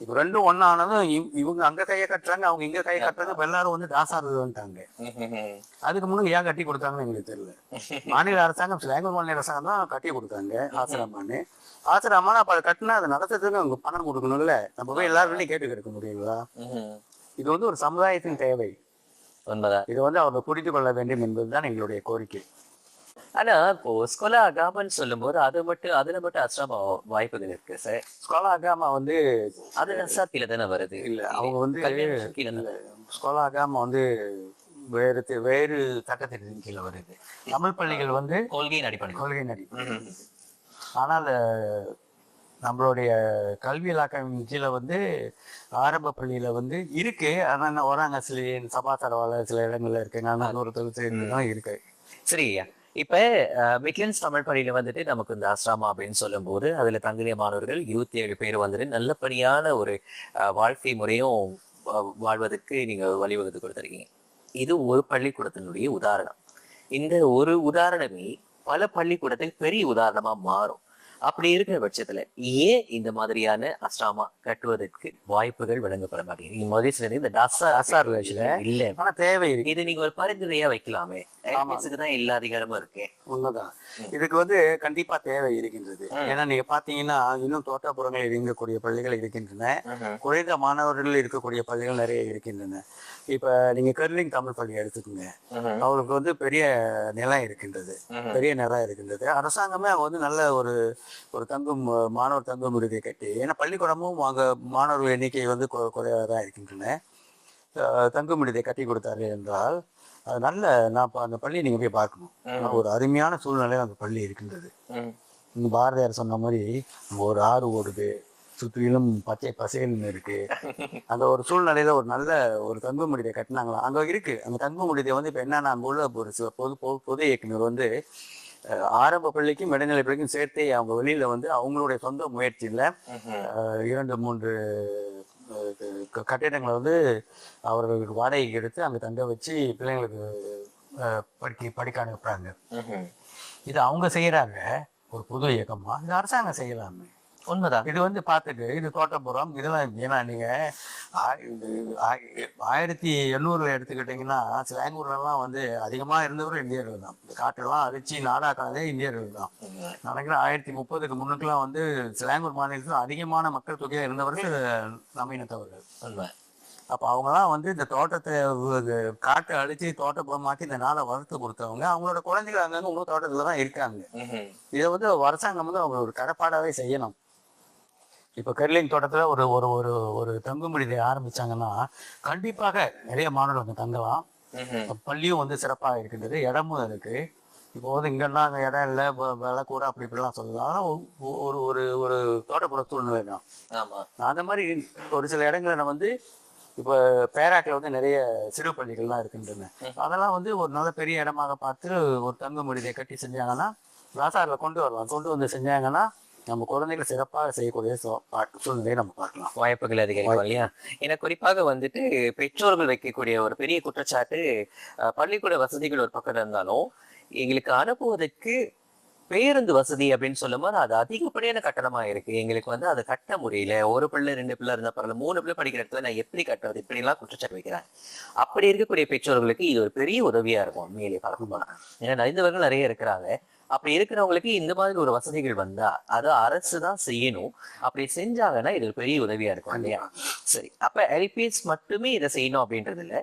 இப்போ ரெண்டும் ஒன்னானதும் இவங்க அங்க கையை கட்டுறாங்க, அவங்க இங்க கையை கட்டுறாங்க, இப்ப எல்லாரும் வந்து தாசாருதான்ட்டாங்க. அதுக்கு முன்னாடி ஏன் கட்டி கொடுத்தாங்கன்னு எங்களுக்கு தெரியல. மாநில அரசாங்கம், ஸ்லாங்கூர் மாநில அரசாங்கம் தான் கட்டி கொடுத்தாங்க ஆசிரமான்னு. ஆசிரமானா அப்ப அதை கட்டினா அதை நடத்துறதுக்கு அவங்க பணம் கொடுக்கணும்ல. நம்ம போய் எல்லாருமே கேட்டு கிடைக்க முடியுங்களா? இது வந்து ஒரு சமுதாயத்தின் தேவை. இதை வந்து அவங்க புரிந்து கொள்ள வேண்டும் என்பதுதான் எங்களுடைய கோரிக்கை. ஆனா இப்போ ஸ்கோலா அகாமான்னு சொல்லும் போது அதுல மட்டும் அஸ்ராமா வாய்ப்புகள் இருக்கு சார். ஸ்கோலா அகாமா வந்து அது நசாத்தில தானே வருது. இல்ல, அவங்க வந்து ஸ்கோலா அகாமா வந்து வேறு சட்டத்திட்டத்தின் கீழே வருது. தமிழ் பள்ளிகள் வந்து கொள்கையின் அடிப்படை. ஆனால் நம்மளுடைய கல்வி இலாக்காவின் கீழே வந்து ஆரம்ப பள்ளியில வந்து இருக்கு. ஆனா வராங்க சில சபாசரவாளர் சில இடங்கள்ல இருக்கு, நான் ஒரு தொழிற்தான் இருக்கு. சரி, இப்ப மிட்லண்ட்ஸ் தமிழ் பள்ளியில வந்துட்டு நமக்கு இந்த ஆசிரமா அப்படின்னு சொல்லும் போது அதுல தங்குதிய மாணவர்கள் 27 பேர் வந்துட்டு நல்லபடியான ஒரு வாழ்க்கை முறையும் வாழ்வதற்கு நீங்க வழிவகுத்து கொடுத்துருக்கீங்க. இது ஒரு பள்ளிக்கூடத்தினுடைய உதாரணம். இந்த ஒரு உதாரணமே பல பள்ளிக்கூடத்துக்கு பெரிய உதாரணமா மாறும். அப்படி இருக்கிற பட்சத்துல ஏன் இந்த மாதிரியான அஸ்ராமா கட்டுவதற்கு வாய்ப்புகள் வழங்கப்பட மாட்டேங்குது? நீங்க முதல் சொன்னது இந்த டாசார் இல்ல, ஆனா தேவை இருக்கு. இது நீங்க ஒரு பரிந்துரையா வைக்கலாமே. தான் எல்லா அதிகாரமும் இருக்கு. உண்மைதான். இதுக்கு வந்து கண்டிப்பா தேவை இருக்கின்றது. ஏன்னா நீங்க பாத்தீங்கன்னா இன்னும் தோட்டப்புறங்களில் இயங்கக்கூடிய பள்ளிகள் இருக்கின்றன, குறைந்த மாணவர்கள் இருக்கக்கூடிய பள்ளிகள் நிறைய இருக்கின்றன. இப்ப நீங்க கர்லிங் தமிழ் பள்ளி எடுத்துக்கோங்க, அவருக்கு வந்து பெரிய நிலம் இருக்கின்றது. அரசாங்கமே அவங்க வந்து நல்ல ஒரு மாணவர் தங்கும் விடுதியை கட்டி, ஏன்னா பள்ளிக்கூடமும் அங்க மாணவர் எண்ணிக்கை வந்து குறைவாதான் இருக்கின்றன, தங்கும் விடுதியை கட்டி கொடுத்தாரு என்றால் அது நல்ல. நான் அந்த பள்ளியை நீங்க போய் பார்க்கணும். ஒரு அருமையான சூழ்நிலையில அந்த பள்ளி இருக்கின்றது. பாரதியார் சொன்ன மாதிரி ஒரு ஆறு ஓடுது, சுற்றிலும் பச்சை பசேல்னு இருக்கு. அந்த ஒரு சூழ்நிலையில ஒரு நல்ல ஒரு தங்கும் விடுதியை கட்டினாங்களா அங்க இருக்கு. அந்த தங்கும் விடுதியை வந்து இப்ப என்னன்னா, அங்க உள்ள ஒரு பொது இயக்குனர் வந்து ஆரம்ப பள்ளிக்கும் இடைநிலை பள்ளிக்கும் சேர்த்தே அவங்க வெளியில வந்து அவங்களுடைய சொந்த முயற்சியில 2-3 கட்டிடங்களை வந்து அவர்களுக்கு வாடகைக்கு எடுத்து அங்க தங்க வச்சு பிள்ளைங்களுக்கு படிக்க அனுப்புறாங்க. இது அவங்க செய்யறாங்க ஒரு புது இயக்கமா, இது அரசாங்கம் செய்யலாமே. உண்மைதான். இது வந்து பார்த்துட்டு இது தோட்டப்புறம் இதெல்லாம். ஏன்னா நீங்க 1800 எடுத்துக்கிட்டீங்கன்னா ஸ்லாங்கூர்லாம் வந்து அதிகமா இருந்தவரும் இந்தியர்கள் தான். காட்டெல்லாம் அரிச்சு நாடாக்காதே இந்தியர்கள் தான். நினைக்கிறேன் 1030க்கு முன்னுக்குலாம் வந்து ஸ்லாங்கூர் மாநிலத்தில் அதிகமான மக்கள் தொகையா இருந்தவர்கள் நம்ம இனத்தவர்கள். உண்மை. அப்ப அவங்கலாம் வந்து இந்த தோட்டத்தை காட்டை அடிச்சு தோட்டப்புறமாக்கி இந்த நாளை வளர்த்து கொடுத்தவங்க. அவங்களோட குழந்தைகள் அங்கங்க இன்னும் தோட்டத்துலதான் இருக்காங்க. இதை வந்து அரசாங்கம் வந்து அவங்க ஒரு கடப்பாடாவே செய்யணும். இப்ப கர்லிங் தோட்டத்துல ஒரு ஒரு ஒரு ஒரு தங்கும் விடுதியை ஆரம்பிச்சாங்கன்னா கண்டிப்பாக நிறைய மாணவர்கள் வந்து தங்கலாம். பள்ளியும் வந்து சிறப்பாக இருக்கின்றது, இடமும் இருக்கு. இப்போ வந்து இங்கன்னா அங்கே இடம் இல்லை, விலை கூட அப்படி இப்படிலாம் சொல்லலாம். ஆனால் ஒரு ஒரு ஒரு தோட்டப்புற சூழ்நிலை தான். அந்த மாதிரி ஒரு சில இடங்களை நான் வந்து இப்போ பேராக்கில் வந்து நிறைய சிறு பள்ளிகள்லாம் இருக்கின்றன. அதெல்லாம் வந்து ஒரு நல்ல பெரிய இடமாக பார்த்து ஒரு தங்கும் விடுதியை கட்டி செஞ்சாங்கன்னா ராசாரில் கொண்டு வந்து செஞ்சாங்கன்னா நம்ம குழந்தைகளை சிறப்பாக செய்யக்கூடிய சூழ்நிலையை நம்ம பார்க்கலாம். வாய்ப்புகள் அதிகரிக்கும் இல்லையா? ஏன்னா குறிப்பாக வந்துட்டு பெற்றோர்கள் வைக்கக்கூடிய ஒரு பெரிய குற்றச்சாட்டு, பள்ளிக்கூட வசதிகள் ஒரு பக்கம் இருந்தாலும் எங்களுக்கு அனுப்புவதற்கு பேருந்து வசதி அப்படின்னு சொல்லும்போது அது அதிகப்படியான கட்டணமா இருக்கு. எங்களுக்கு வந்து அதை கட்ட முடியல. ஒரு பிள்ளை 2 பிள்ளை இருந்தா பரவாயில்ல, 3 பிள்ளை படிக்கிற இடத்துல நான் எப்படி கட்டுறது, இப்படி எல்லாம் குற்றச்சாட்டு வைக்கிறாங்க. அப்படி இருக்கக்கூடிய பெற்றோர்களுக்கு இது ஒரு பெரிய உதவியா இருக்கும் உண்மையிலேயே பார்க்க போனா. ஏன்னா நலிந்தவர்கள் நிறைய இருக்கிறாங்க. அப்படி இருக்கிறவங்களுக்கு இந்த மாதிரி ஒரு வசதிகள் வந்தா அது அரசு தான் செய்யணும். அப்படி செஞ்சாங்கன்னா இது ஒரு பெரிய உதவியா இருக்கும் இல்லையா? சரி, அப்ப எல்பிஎஸ் மட்டுமே இதை செய்யணும் அப்படின்றது இல்ல.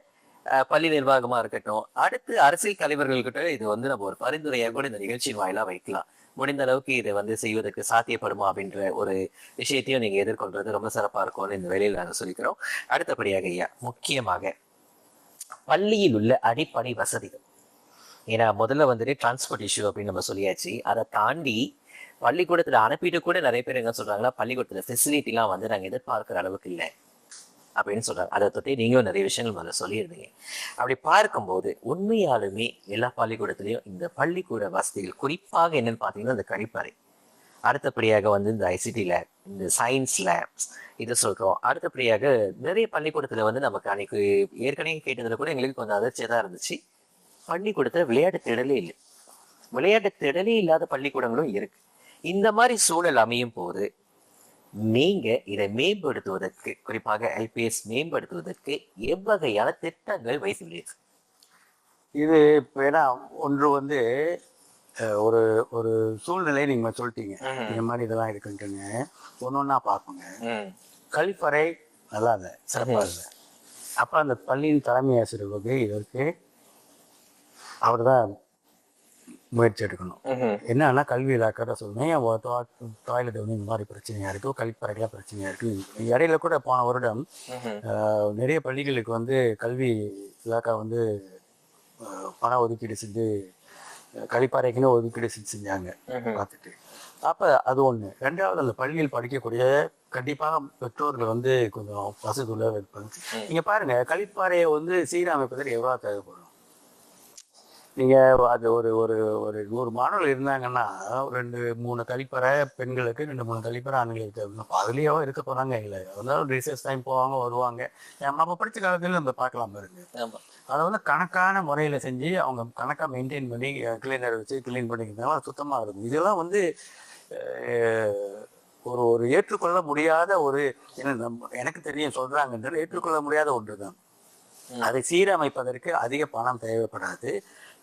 பள்ளி நிர்வாகமா இருக்கட்டும், அடுத்து அரசியல் தலைவர்கள்கிட்ட இது வந்து நம்ம ஒரு பரிந்துரையா கூட இந்த நிகழ்ச்சியின் வாயிலா வைக்கலாம். முடிந்த அளவுக்கு இதை வந்து செய்வதற்கு சாத்தியப்படுமா அப்படின்ற ஒரு விஷயத்தையும் நீங்க எதிர்கொள்றது ரொம்ப சிறப்பா இருக்கும்னு இந்த வேலையில நாங்க சொல்லிக்கிறோம். அடுத்தபடியாக ஐயா, முக்கியமாக பள்ளியில் உள்ள அடிப்படை வசதிகள். ஏன்னா முதல்ல வந்துட்டு டிரான்ஸ்போர்ட் இஷ்யூ அப்படின்னு நம்ம சொல்லியாச்சு. அதை தாண்டி பள்ளிக்கூடத்துல அனுப்பிட்டு கூட நிறைய பேர் என்ன சொல்றாங்கன்னா, பள்ளிக்கூடத்துல ஃபெசிலிட்டிலாம் வந்து நாங்க எதிர்பார்க்கிற அளவுக்கு இல்லை அப்படின்னு சொல்றாங்க. அதை பற்றி நீங்களும் நிறைய விஷயங்கள் முதல்ல சொல்லியிருந்தீங்க. அப்படி பார்க்கும்போது உண்மையாலுமே எல்லா பள்ளிக்கூடத்துலையும் இந்த பள்ளிக்கூட வசதிகள் குறிப்பாக என்னன்னு பார்த்தீங்கன்னா இந்த கழிப்பறை, அடுத்தபடியாக வந்து இந்த ஐசிடி லேப், இந்த சயின்ஸ் லேப்ஸ் இதை சொல்றோம். அடுத்தபடியாக நிறைய பள்ளிக்கூடத்துல வந்து நமக்கு அன்னைக்கு ஏற்கனவே கேட்டதுல கூட எங்களுக்கு கொஞ்சம் அதிர்ச்சியாக தான் இருந்துச்சு. பள்ளிக்கூடத்துல விளையாட்டு திடலே இல்லை. விளையாட்டு திடலே இல்லாத பள்ளிக்கூடங்களும் இருக்கு. இந்த மாதிரி சூழல் அமையும் போது நீங்க இதை மேம்படுத்துவதற்கு, குறிப்பாக எல்பிஎஸ் மேம்படுத்துவதற்கு எவ்வகையான திட்டங்கள் வைத்துள்ளீர்கள்? இது இப்போ ஏன்னா ஒன்று வந்து ஒரு ஒரு சூழ்நிலையை நீங்க சொல்லிட்டீங்க, இந்த மாதிரி இதெல்லாம் இருக்குன்ட்டுங்க. ஒன்னொன்னா பார்ப்போங்க. கழிப்பறை நல்லா இல்லை, சிறப்பாக இல்லை. அப்போ அந்த பள்ளியின் தலைமை ஆசிரியர் வந்து இதற்கு அவர் தான் முயற்சி எடுக்கணும். என்னன்னா கல்வி இலாக்கா சொல்லுவேன், டாய்லெட் வந்து இந்த மாதிரி பிரச்சனையா இருக்கு, கழிப்பறைகளாக பிரச்சனையா இருக்கு. இடையில கூட போன வருடம் நிறைய பள்ளிகளுக்கு வந்து கல்வி இலாக்கா வந்து பண ஒதுக்கீடு செஞ்சு கழிப்பறைக்குன்னு ஒதுக்கீடு செஞ்சாங்க பார்த்துட்டு. அப்போ அது ஒன்று. ரெண்டாவது, அந்த பள்ளியில் படிக்கக்கூடிய கண்டிப்பாக பெற்றோர்கள் வந்து கொஞ்சம் வசதியுள்ள இருப்பாங்க. நீங்கள் பாருங்க, கழிப்பறையை வந்து சீரமைப்பதற்கு எவ்வளோ தேவைப்படும். நீங்கள் அது ஒரு ஒரு ஒரு 100 மாணவர்கள் இருந்தாங்கன்னா 2-3 கழிப்பறை பெண்களுக்கு, 2-3 கழிப்பறை ஆண்களுக்கு. அதுலேயே இருக்க போகிறாங்க. இல்லை இருந்தாலும் ரிசர்ச் டைம் போவாங்க வருவாங்க. நம்ம படித்த காலத்தில் நம்ம பார்க்கலாம் பாருங்க. அதை வந்து கணக்கான முறையில் செஞ்சு அவங்க கணக்காக மெயின்டைன் பண்ணி கிளீனர் வச்சு கிளீன் பண்ணிக்கிறதுனால சுத்தமாக இருக்கும். இதெல்லாம் வந்து ஒரு ஒரு ஏற்றுக்கொள்ள முடியாத ஒரு எனக்கு தெரியும் சொல்கிறாங்கன்றது ஏற்றுக்கொள்ள முடியாத ஒன்று தான். அதை சீரமைப்பதற்கு அதிக பணம் தேவைப்படாது.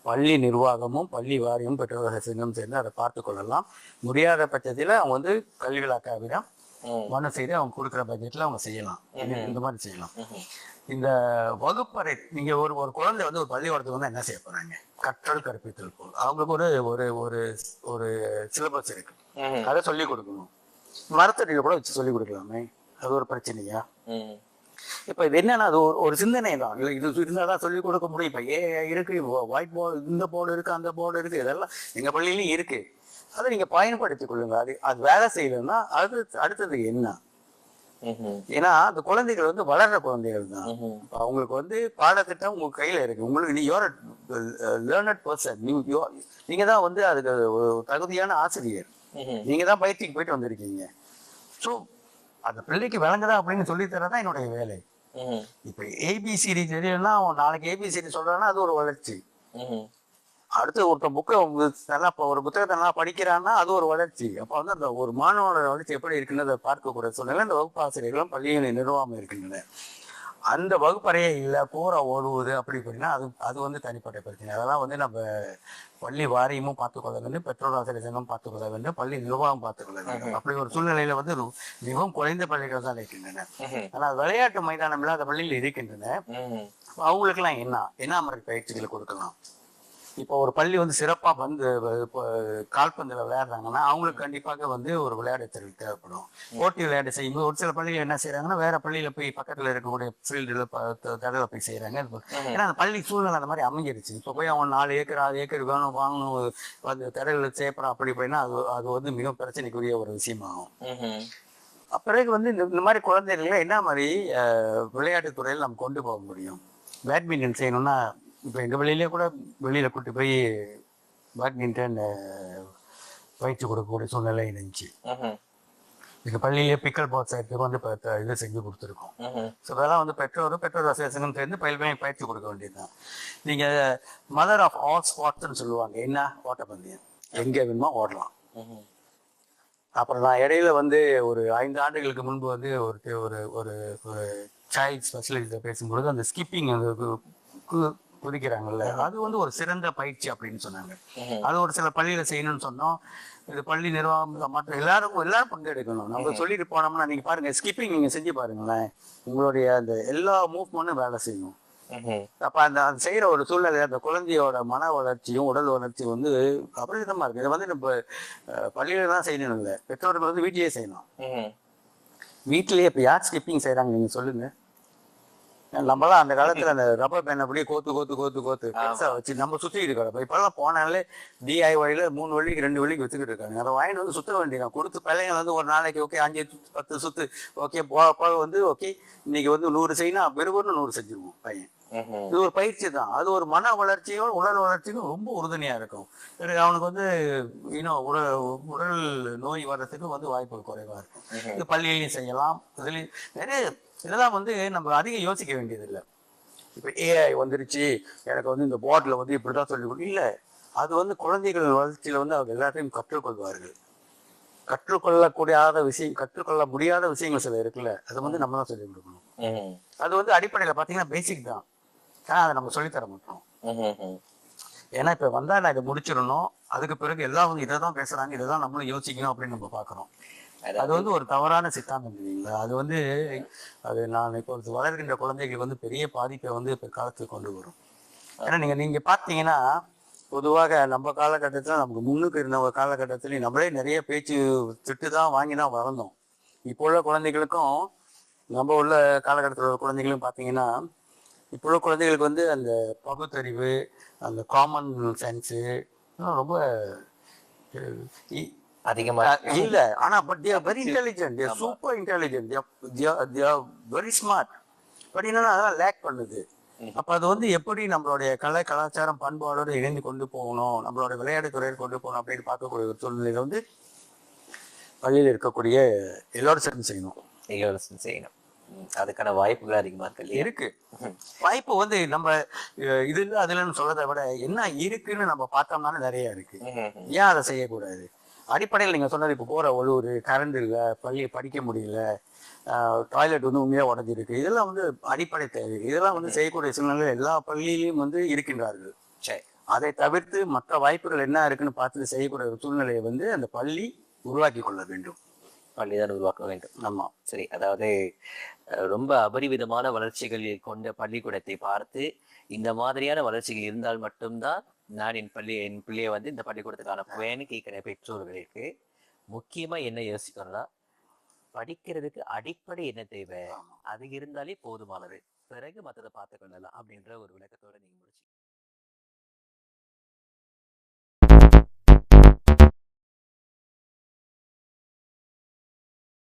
பள்ளி நிர்வாகமும் பள்ளி வாரியமும் பெற்றோர்கள் சங்கம் சேர்ந்து அதை பார்த்து கொள்ளலாம். முடியாத பட்சத்தில் அவங்க வந்து கல்வி இலாக்காவிடம் மனு செய்து அவங்க கொடுக்குற பட்ஜெட்டில் அவங்க செய்யலாம். இந்த மாதிரி செய்யலாம். இந்த வகுப்பறை, நீங்கள் ஒரு ஒரு குழந்தை வந்து ஒரு பள்ளிக்கூடத்துக்கு வந்து என்ன செய்ய போகிறாங்க, கற்றல் கற்பித்தல் போல் அவங்களுக்கு ஒரு ஒரு ஒரு ஒரு சிலபஸ் இருக்கு, அதை சொல்லிக் கொடுக்கணும். மரத்தடியில் கூட வச்சு சொல்லிக் கொடுக்கலாமே, அது ஒரு பிரச்சனையா? இப்போ இது என்னன்னா அது ஒரு சிந்தனை தான். இல்லை இது இருந்தால் தான் சொல்லிக் கொடுக்க முடியும். இப்போ இருக்கு, ஒயிட் போர்டு, இந்த போர்டு இருக்கு, அந்த போர்டு இருக்கு, இதெல்லாம் எங்கள் பள்ளியிலையும் இருக்கு. அதை நீங்க பயன்படுத்திக் கொள்ளுங்க. அது வேலை செய்யலன்னா அடுத்தது என்ன? ஏன்னா அந்த குழந்தைகள் வந்து வளர்ற குழந்தைகள் தான். அவங்களுக்கு வந்து பாடத்திட்டம் உங்க கையில இருக்கு. உங்களுக்கு லேர்னட் பர்சன், நீங்க தான் வந்து அதுக்கு தகுதியான ஆசிரியர். நீங்க தான் பயிற்சிக்கு போயிட்டு வந்திருக்கீங்க. ஸோ அந்த பிள்ளைக்கு விளங்குதா அப்படின்னு சொல்லி தரதான் என்னுடைய வேலை. இப்ப ஏபிசிடி தெரியலன்னா அவன் நாளைக்கு ஏபிசிடி சொல்றான்னா அது ஒரு வளர்ச்சி. அடுத்து ஒருத்தன் புக்கை நல்லா ஒரு புத்தகத்தை நல்லா படிக்கிறான்னா அது ஒரு வளர்ச்சி. அப்போ வந்து அந்த ஒரு மாணவனோட வளர்ச்சி எப்படி இருக்குன்னு அதை பார்க்கக்கூடிய சூழ்நிலை இந்த வகுப்பு ஆசிரியர்களும் பள்ளிகளின் நிர்வாகம் இருக்கின்றன. அந்த வகுப்பறையே இல்லை, போற ஓடுவது அப்படி அப்படின்னா அது வந்து தனிப்பட்ட பிரச்சனை. அதெல்லாம் வந்து நம்ம பள்ளி வாரியமும் பார்த்துக்கொள்ள வேண்டும், பெற்றோர் ஆசிரியர் சங்கம் பார்த்துக்கொள்ள வேண்டும், பள்ளி நிர்வாகம் பார்த்துக்கொள்ள வேண்டும். அப்படி ஒரு சூழ்நிலையில வந்து மிகவும் குறைந்த பள்ளிகள் தான் இருக்கின்றன. ஆனால் விளையாட்டு மைதானம் இல்லாத பள்ளிகள் இருக்கின்றன. அவங்களுக்கு எல்லாம் என்ன மாதிரி பயிற்சிகளை கொடுக்கலாம்? இப்போ ஒரு பள்ளி வந்து சிறப்பா வந்து கால்பந்துல விளையாடுறாங்கன்னா அவங்களுக்கு கண்டிப்பாக வந்து ஒரு விளையாட்டு தேவைப்படும். போட்டி விளையாட்டு செய்யும்போது ஒரு சில பள்ளிகள் என்ன செய்யறாங்கன்னா வேற பள்ளியில போய் பக்கத்துல இருக்கக்கூடிய ஃபீல்டுல தடவை போய் செய்யறாங்க. ஏன்னா அந்த பள்ளி சூழ்நிலை அந்த மாதிரி அமைஞ்சிருச்சு. இப்போ போய் அவன் 4 ஏக்கர் 6 ஏக்கர் வேணும் வாங்கணும் அந்த தடவை சேர்ப்பறான் அப்படி போயின்னா அது வந்து மிக பிரச்சனைக்குரிய ஒரு விஷயமாகும். பிறகு வந்து இந்த மாதிரி குழந்தைகளை என்ன மாதிரி விளையாட்டு துறையில் நம்ம கொண்டு போக முடியும்? பேட்மிண்டன் செய்யணும்னா இப்போ எங்கள் வெளியிலே கூட வெளியில் கூட்டி போய் பேட்மிண்டன் பயிற்சி கொடுக்கக்கூடிய சூழ்நிலை இருந்துச்சு. எங்க பள்ளியிலேயே பிக்கல் பாக்ஸ் எடுத்துக்கு வந்து இது செஞ்சு கொடுத்துருக்கோம். ஸோ இதெல்லாம் வந்து பெற்றோர் அசோசியேஷனும் சேர்ந்து பயிற்சி கொடுக்க வேண்டியதுதான். நீங்க மதர் ஆஃப் ஆல் ஸ்பாட்ஸ்ன்னு சொல்லுவாங்க. என்ன ஓட்டப்பந்தயம் எங்க வேணுமோ ஓடலாம். அப்புறம் நான் இடையில வந்து ஒரு 5 ஆண்டுகளுக்கு முன்பு வந்து ஒரு ஒரு ஒரு சைல்ட் ஸ்பெஷலிஸ்ட பேசும்பொழுது அந்த ஸ்கிப்பிங் குதிக்கிறாங்கல்ல, அது வந்து ஒரு சிறந்த பயிற்சி அப்படின்னு சொன்னாங்க. அது ஒரு சில பள்ளியில செய்யணும்னு சொன்னோம். இது பள்ளி நிர்வாகம் மற்ற எல்லாரும் பங்கெடுக்கணும். நம்ம சொல்லிட்டு போனோம்னா நீங்க பாருங்க, ஸ்கிப்பிங் நீங்க செஞ்சு பாருங்களேன், உங்களுடைய அந்த எல்லா மூவ்மெண்ட்டும் வேலை செய்யணும். அப்ப அந்த செய்யற ஒரு சூழ்நிலை அந்த குழந்தையோட மன வளர்ச்சியும் உடல் வளர்ச்சியும் வந்து அபரிதமா இருக்கு. இதை வந்து நம்ம பள்ளியில தான் செய்யணும் இல்லை, பெற்றோர்கள் வந்து வீட்டிலேயே செய்யணும். வீட்டிலேயே இப்ப யார் ஸ்கிப்பிங் செய்யறாங்க நீங்க சொல்லுங்க. நம்மளாம் அந்த காலத்துல அந்த ரப்பர் பேன் அப்படியே கோத்து பெருசா வச்சு நம்ம சுத்திட்டு இருக்கோம். இப்பெல்லாம் போனாலே DIYல 3 வழிக்கு 2 வழிக்கு வச்சுக்கிட்டு இருக்காங்க. அதை வாங்கிட்டு வந்து சுத்த வேண்டியதான். கொடுத்து பிள்ளைங்க வந்து ஒரு நாளைக்கு ஓகே 5 10 சுத்து ஓகே போக வந்து ஓகே இன்னைக்கு வந்து 100 செய்யணும், வெறும் 100 செஞ்சிருவோம் பையன். இது ஒரு பயிற்சி தான். அது ஒரு மன வளர்ச்சியும் உடல் வளர்ச்சியும் ரொம்ப உறுதுணையா இருக்கும். அவனுக்கு வந்து இன்னும் உடல் நோய் வர்றதுக்கு வந்து வாய்ப்புகள் குறைவா இருக்கும். இது பள்ளியிலையும் செய்யலாம். இதுலயும் நிறைய இதெல்லாம் வந்து நம்ம அதிகம் யோசிக்க வேண்டியது இல்லை. இப்ப AI வந்துருச்சு, எனக்கு வந்து இந்த போர்டில் வந்து இப்படிதான் சொல்லி கொடுக்கும் இல்லை. அது வந்து குழந்தைகள் வளர்ச்சியில வந்து அவங்க எல்லாத்தையும் கற்றுக்கொள்வார்கள். கற்றுக்கொள்ள முடியாத விஷயங்கள் சில இருக்குல்ல, அதை வந்து நம்ம தான் சொல்லிக் கொடுக்கணும். அது வந்து அடிப்படையில பாத்தீங்கன்னா பேசிக் தான். ஆனா அதை நம்ம சொல்லித்தர மாட்டோம். ஏன்னா இப்ப வந்தா நான் இதை முடிச்சிடணும், அதுக்கு பிறகு எல்லாம் வந்து இதை தான் பேசுறாங்க, இதை தான் நம்மளும் யோசிக்கணும் அப்படின்னு நம்ம பாக்குறோம். அது வந்து ஒரு தவறான சித்தாந்தம் இல்லைங்களா? அது வந்து நான் இப்போ வளர்கின்ற குழந்தைகளுக்கு வந்து பெரிய பாதிப்பை வந்து இப்போ காலத்துக்கு கொண்டு வரும். ஏன்னா நீங்க பாத்தீங்கன்னா பொதுவாக நம்ம காலகட்டத்தில் நமக்கு முன்னுக்கு இருந்த ஒரு காலகட்டத்திலையும் நம்மளே நிறைய பேச்சு திட்டு தான் வாங்கி தான் வளர்ந்தோம். இப்போ உள்ள குழந்தைகளுக்கும் நம்ம உள்ள காலகட்டத்தில் உள்ள குழந்தைகளும் பார்த்தீங்கன்னா, இப்போ உள்ள குழந்தைகளுக்கு வந்து அந்த பகுத்தறிவு, அந்த காமன் சென்ஸு ரொம்ப அதிகமா இல்ல. ஆனா but they are very intelligent, they are super intelligent, they are very smart. But என்னன்னா அதெல்லாம் லேக் பண்ணுது. அப்ப அது வந்து எப்படி நம்மளுடைய கலாச்சாரம் பண்பாடோடு இணைந்து கொண்டு போகணும், நம்மளோட விளையாட்டு துறையில் கொண்டு போகணும் அப்படின்னு பார்க்கக்கூடிய ஒரு சூழ்நிலையில வந்து பள்ளியில் இருக்கக்கூடிய எல்லாரும் சேர்ந்து செய்யணும். அதுக்கான வாய்ப்புகள் அதிகமா இருக்கு. வாய்ப்பு வந்து நம்ம இது இல்லை அதுலன்னு சொல்றதை விட என்ன இருக்குன்னு நம்ம பார்த்தோம்னால நிறைய இருக்கு. ஏன் அதை செய்யக்கூடாது? அடிப்படையில் நீங்க சொன்னது இப்போ போற ஒரு கரண்ட் இல்லை, பள்ளியை படிக்க முடியல, டாய்லெட் வந்து உண்மையா உடஞ்சிருக்கு, இதெல்லாம் வந்து அடிப்படை தேவை. இதெல்லாம் வந்து செய்யக்கூடிய சூழ்நிலை எல்லா பள்ளியிலையும் வந்து இருக்கின்றார்கள். சரி, அதை தவிர்த்து மற்ற வாய்ப்புகள் என்ன இருக்குன்னு பார்த்து செய்யக்கூடிய ஒரு சூழ்நிலையை வந்து அந்த பள்ளி உருவாக்கி கொள்ள வேண்டும். பள்ளிதான் உருவாக்க வேண்டும். ஆமா, சரி. அதாவது ரொம்ப அபரிவிதமான வளர்ச்சிகள் கொண்ட பள்ளிக்கூடத்தை பார்த்து இந்த மாதிரியான வளர்ச்சிகள் இருந்தால் மட்டும்தான் நான் என் பிள்ளையை வந்து இந்த பள்ளிக்கூடத்துக்கு அனுப்புவேன்னு கேட்கிற பெற்றோர்களுக்கு முக்கியமா என்ன யோசிக்கணும்னா, படிக்கிறதுக்கு அடிப்படை என்ன தேவை, அது இருந்தாலே போதுமானது, பிறகு மற்றதை பார்த்து கொள்ளலாம் அப்படின்ற ஒரு விளக்கத்தோட நீங்க முடிச்சு